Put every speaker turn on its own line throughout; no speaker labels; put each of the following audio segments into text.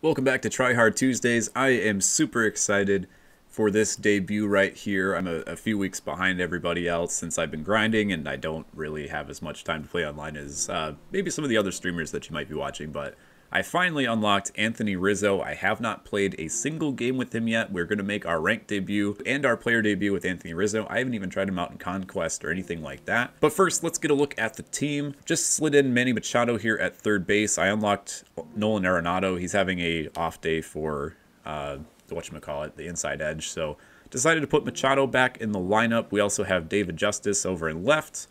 Welcome back to Tryhard Tuesdays. I am super excited for this debut right here. I'm a few weeks behind everybody else since I've been grinding, and I don't really have as much time to play online as maybe some of the other streamers that you might be watching, but I finally unlocked Anthony Rizzo. I have not played a single game with him yet. We're going to make our ranked debut and our player debut with Anthony Rizzo. I haven't even tried him out in Conquest or anything like that. But first, let's get a look at the team. Just slid in Manny Machado here at third base. I unlocked Nolan Arenado. He's having a off day for whatchamacallit, the inside edge. So decided to put Machado back in the lineup. We also have David Justice over in left.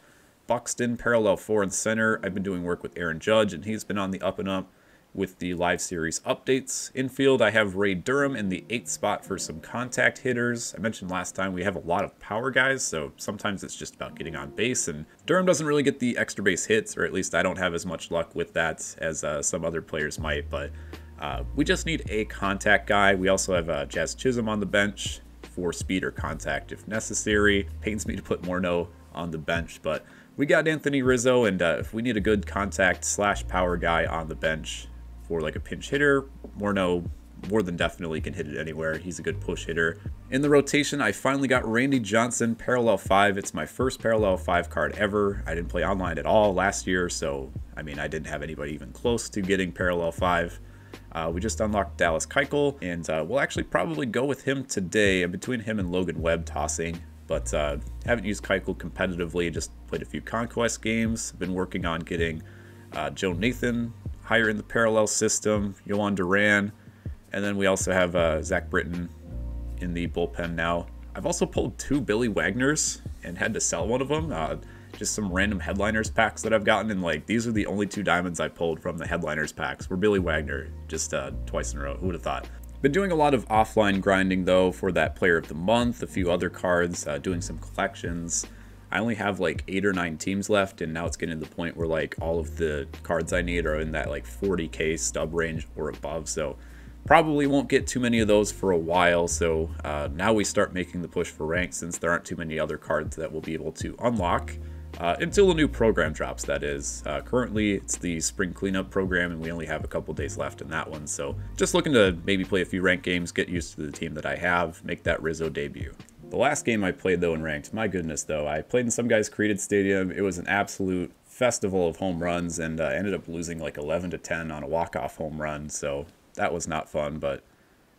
Buxton, parallel 4 in center. I've been doing work with Aaron Judge, and he's been on the up and up with the live series updates. Infield, I have Ray Durham in the 8th spot for some contact hitters. I mentioned last time we have a lot of power guys, so sometimes it's just about getting on base, and Durham doesn't really get the extra base hits, or at least I don't have as much luck with that as some other players might, but we just need a contact guy. We also have Jazz Chisholm on the bench for speed or contact if necessary. Pains me to put Morneau on the bench, but we got Anthony Rizzo, and if we need a good contact / power guy on the bench for like a pinch hitter, Morneau more than definitely can hit it anywhere. He's a good push hitter. In the rotation, I finally got Randy Johnson, parallel 5. It's my first parallel 5 card ever. I didn't play online at all last year, so I mean, I didn't have anybody even close to getting parallel 5. We just unlocked Dallas Keuchel, and we'll actually probably go with him today. I'm between him and Logan Webb tossing, but haven't used Keuchel competitively, just played a few Conquest games. Been working on getting Joe Nathan higher in the parallel system, Yohan Duran, and then we also have Zach Britton in the bullpen now. I've also pulled 2 Billy Wagners and had to sell one of them. Just some random Headliners packs that I've gotten, and like these are the only 2 diamonds I pulled from the Headliners packs were Billy Wagner, just twice in a row. Who would have thought? Been doing a lot of offline grinding though for that player of the month, a few other cards, doing some collections. I only have like 8 or 9 teams left, and now it's getting to the point where like all of the cards I need are in that like 40k stub range or above, so probably won't get too many of those for a while. So now we start making the push for rank, since there aren't too many other cards that we'll be able to unlock until a new program drops, that is. Currently it's the spring cleanup program, and we only have a couple days left in that one, so just looking to maybe play a few ranked games, get used to the team that I have, make that Rizzo debut. The last game I played though in ranked, my goodness though, I played in some guy's created stadium. It was an absolute festival of home runs, and I ended up losing like 11-10 on a walk-off home run, so that was not fun, but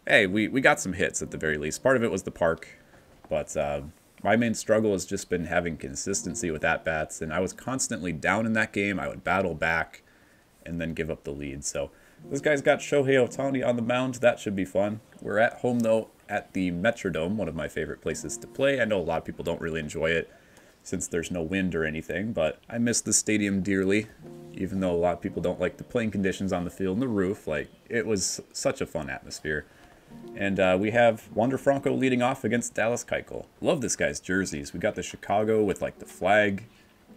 hey, we got some hits at the very least. Part of it was the park, but my main struggle has just been having consistency with at-bats, and I was constantly down in that game. I would battle back and then give up the lead. So this guy's got Shohei Ohtani on the mound. That should be fun. We're at home though at the Metrodome, one of my favorite places to play. I know a lot of people don't really enjoy it since there's no wind or anything, but I miss the stadium dearly, even though a lot of people don't like the playing conditions on the field and the roof. Like, it was such a fun atmosphere. And we have Wander Franco leading off against Dallas Keuchel. Love this guy's jerseys. We got the Chicago with like the flag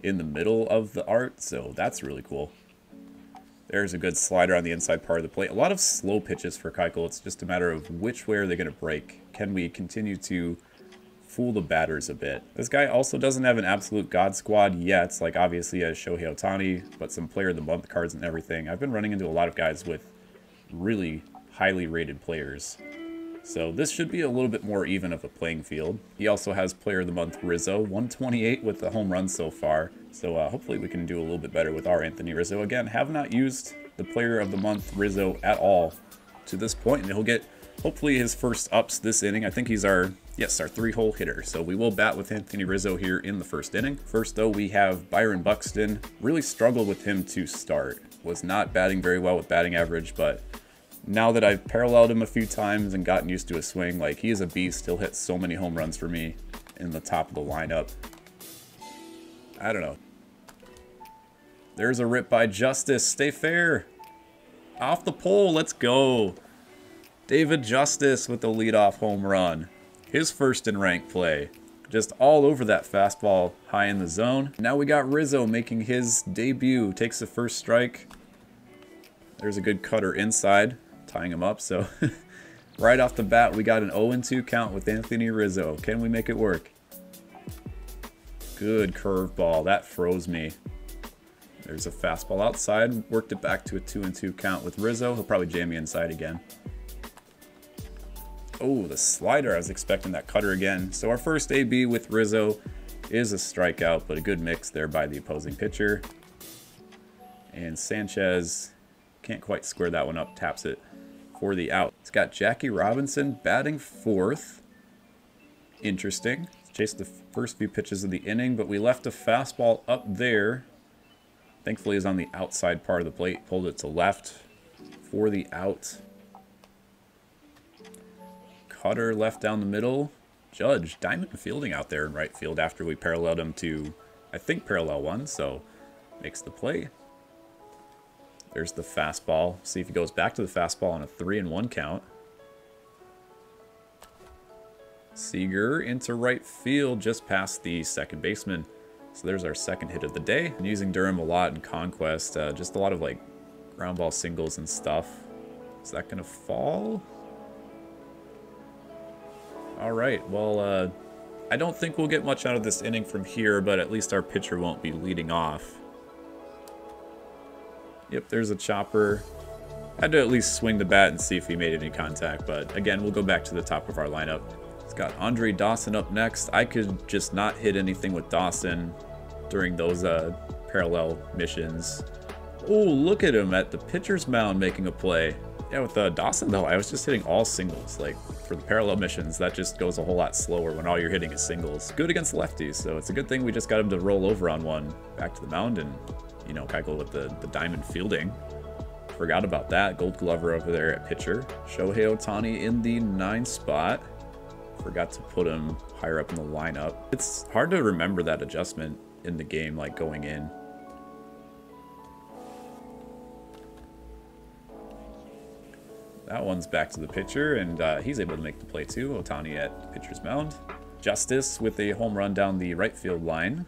in the middle of the art, so that's really cool. There's a good slider on the inside part of the plate. A lot of slow pitches for Keuchel. It's just a matter of which way are they going to break. Can we continue to fool the batters a bit? This guy also doesn't have an absolute god squad yet. Like, obviously he has Shohei Ohtani, but some player of the month cards and everything. I've been running into a lot of guys with really highly rated players, so this should be a little bit more even of a playing field. He also has player of the month Rizzo, 128 with the home run so far, so hopefully we can do a little bit better with our Anthony Rizzo. Again, have not used the player of the month Rizzo at all to this point, and he'll get hopefully his first ups this inning. I think he's our 3-hole hitter, so we will bat with Anthony Rizzo here in the first inning. First though, we have Byron Buxton. Really struggled with him to start. Was not batting very well with batting average, but now that I've paralleled him a few times and gotten used to his swing, like, he is a beast. He'll hit so many home runs for me in the top of the lineup. I don't know. There's a rip by Justice. Stay fair. Off the pole. Let's go. David Justice with the leadoff home run. His first in ranked play. Just all over that fastball high in the zone. Now we got Rizzo making his debut. Takes the first strike. There's a good cutter inside, tying him up. So right off the bat, we got an 0-2 count with Anthony Rizzo. Can we make it work? Good curveball. That froze me. There's a fastball outside. Worked it back to a 2-2 count with Rizzo. He'll probably jam me inside again. Oh, the slider. I was expecting that cutter again. So our first AB with Rizzo is a strikeout, but a good mix there by the opposing pitcher. And Sanchez can't quite square that one up. Taps it for the out. It's got Jackie Robinson batting fourth. Interesting. Chased the first few pitches of the inning, but we left a fastball up there. Thankfully, is on the outside part of the plate. Pulled it to left for the out. Cutter left down the middle. Judge, diamond fielding out there in right field after we paralleled him to, I think, parallel one, so makes the play. There's the fastball. See if he goes back to the fastball on a 3-1 count. Seager into right field, just past the second baseman. So there's our second hit of the day. I'm using Durham a lot in Conquest, just a lot of like ground ball singles and stuff. Is that gonna fall? All right, well, I don't think we'll get much out of this inning from here, but at least our pitcher won't be leading off. Yep, there's a chopper. Had to at least swing the bat and see if he made any contact, but again, we'll go back to the top of our lineup. It's got Andre Dawson up next. I could just not hit anything with Dawson during those parallel missions. Oh, look at him at the pitcher's mound making a play. Yeah, with Dawson, though, I was just hitting all singles. Like, for the parallel missions, that just goes a whole lot slower when all you're hitting is singles. Good against lefties, so it's a good thing we just got him to roll over on one back to the mound and, you know, Keuchel with the diamond fielding. Forgot about that. Gold Glover over there at pitcher. Shohei Ohtani in the 9 spot. Forgot to put him higher up in the lineup. It's hard to remember that adjustment in the game, like going in. That one's back to the pitcher, and he's able to make the play too. Ohtani at pitcher's mound. Justice with a home run down the right field line.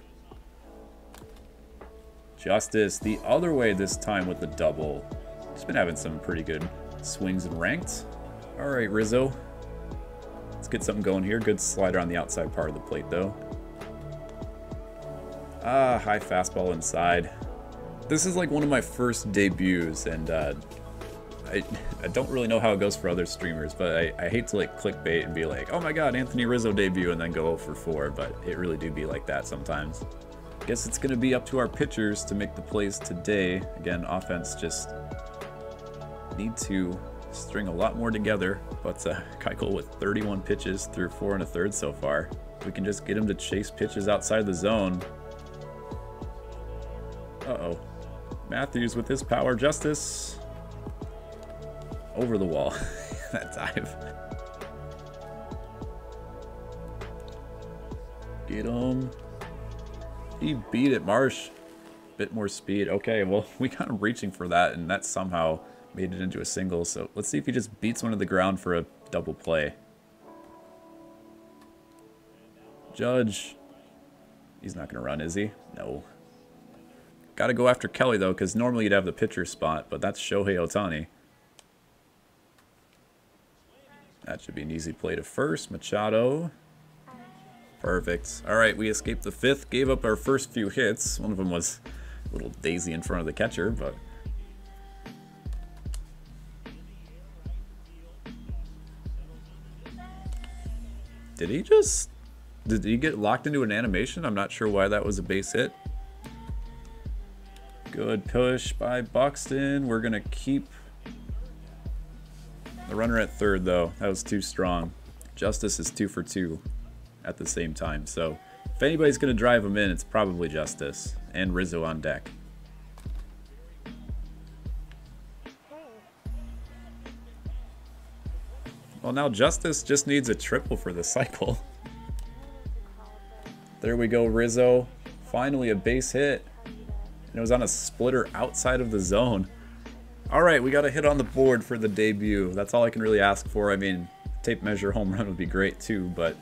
Justice the other way this time with the double. He's been having some pretty good swings and ranked. All right, Rizzo. Let's get something going here. Good slider on the outside part of the plate, though. Ah, high fastball inside. This is like one of my first debuts, and I don't really know how it goes for other streamers, but I hate to like clickbait and be like, oh my god, Anthony Rizzo debut, and then go 0 for 4, but it really do be like that sometimes. Guess it's going to be up to our pitchers to make the plays today. Again, offense just need to string a lot more together, but Keuchel with 31 pitches through 4 1/3 so far. If we can just get him to chase pitches outside the zone. Uh-oh. Matthews with his power. Justice. Over the wall. That dive. Get him. He beat it, Marsh. Bit more speed. Okay, well, we got him reaching for that, and that somehow made it into a single. So let's see if he just beats one to the ground for a double play. Judge. He's not going to run, is he? No. Got to go after Kelly, though, because normally you'd have the pitcher spot, but that's Shohei Ohtani. That should be an easy play to first. Machado. Perfect. All right, we escaped the 5th. Gave up our first few hits. One of them was a little daisy in front of the catcher, but... Did he get locked into an animation? I'm not sure why that was a base hit. Good push by Buxton. We're going to keep the runner at 3rd, though. That was too strong. Justice is 2 for 2 at the same time. So if anybody's going to drive him in, it's probably Justice. And Rizzo on deck. Well, now Justice just needs a triple for the cycle. There we go, Rizzo. Finally a base hit. And it was on a splitter outside of the zone. All right, we got a hit on the board for the debut. That's all I can really ask for. I mean, tape measure home run would be great too, but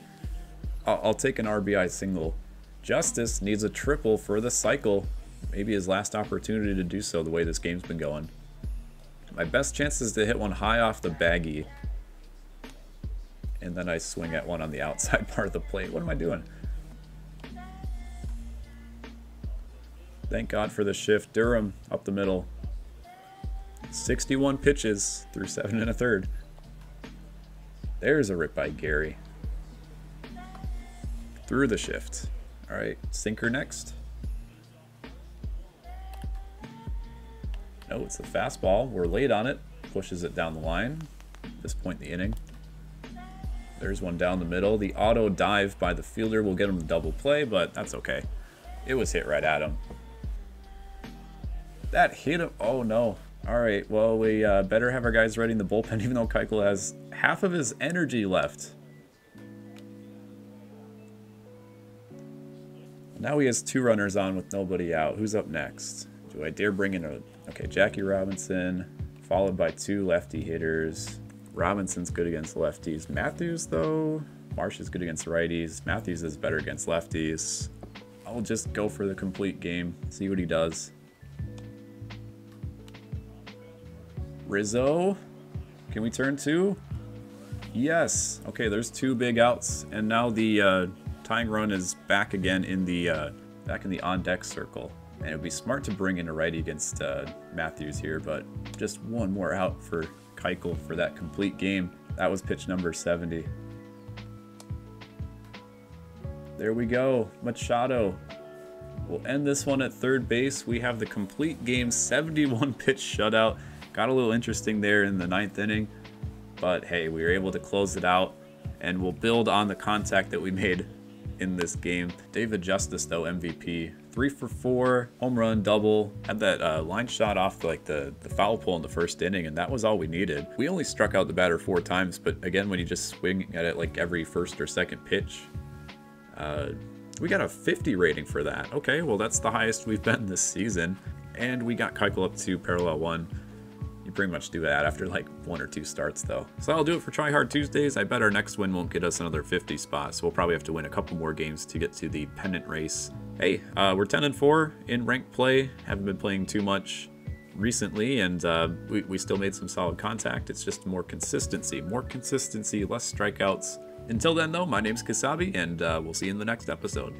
I'll take an RBI single. Justice needs a triple for the cycle. Maybe his last opportunity to do so the way this game's been going. My best chance is to hit one high off the baggie. And then I swing at one on the outside part of the plate. What am I doing? Thank God for the shift. Durham up the middle. 61 pitches through 7 1/3. There's a rip by Gary. Through the shift. All right, sinker next. No, it's the fastball. We're late on it. Pushes it down the line at this point in the inning. There's one down the middle. The auto dive by the fielder will get him the double play, but that's okay. It was hit right at him. That hit him. Oh, no. All right, well, we better have our guys ready in the bullpen, even though Keuchel has half of his energy left. Now he has 2 runners on with nobody out. Who's up next? Do I dare bring in a... Okay, Jackie Robinson, followed by 2 lefty hitters. Robinson's good against lefties. Matthews, though? Marsh is good against righties. Matthews is better against lefties. I'll just go for the complete game, see what he does. Rizzo, can we turn 2? Yes. Okay, there's 2 big outs, and now the tying run is back again in the on deck circle. And it would be smart to bring in a righty against Matthews here, but just one more out for Keuchel for that complete game. That was pitch number 70. There we go. Machado will end this one at third base. We have the complete game, 71 pitch shutout. Got a little interesting there in the 9th inning, but hey, we were able to close it out, and we'll build on the contact that we made in this game. David Justice, though, MVP. 3 for 4, home run, double. Had that line shot off like the foul pole in the first inning, and that was all we needed. We only struck out the batter 4 times, but again, when you just swing at it like every first or second pitch, we got a 50 rating for that. Okay, well, that's the highest we've been this season, and we got Keuchel up to parallel 1. You pretty much do that after like 1 or 2 starts, though. So that'll do it for Tryhard Tuesdays. I bet our next win won't get us another 50 spot, so we'll probably have to win a couple more games to get to the pennant race. Hey, we're 10-4 in ranked play. Haven't been playing too much recently, and we still made some solid contact. It's just more consistency, less strikeouts. Until then, though, my name's Kasabe, and we'll see you in the next episode.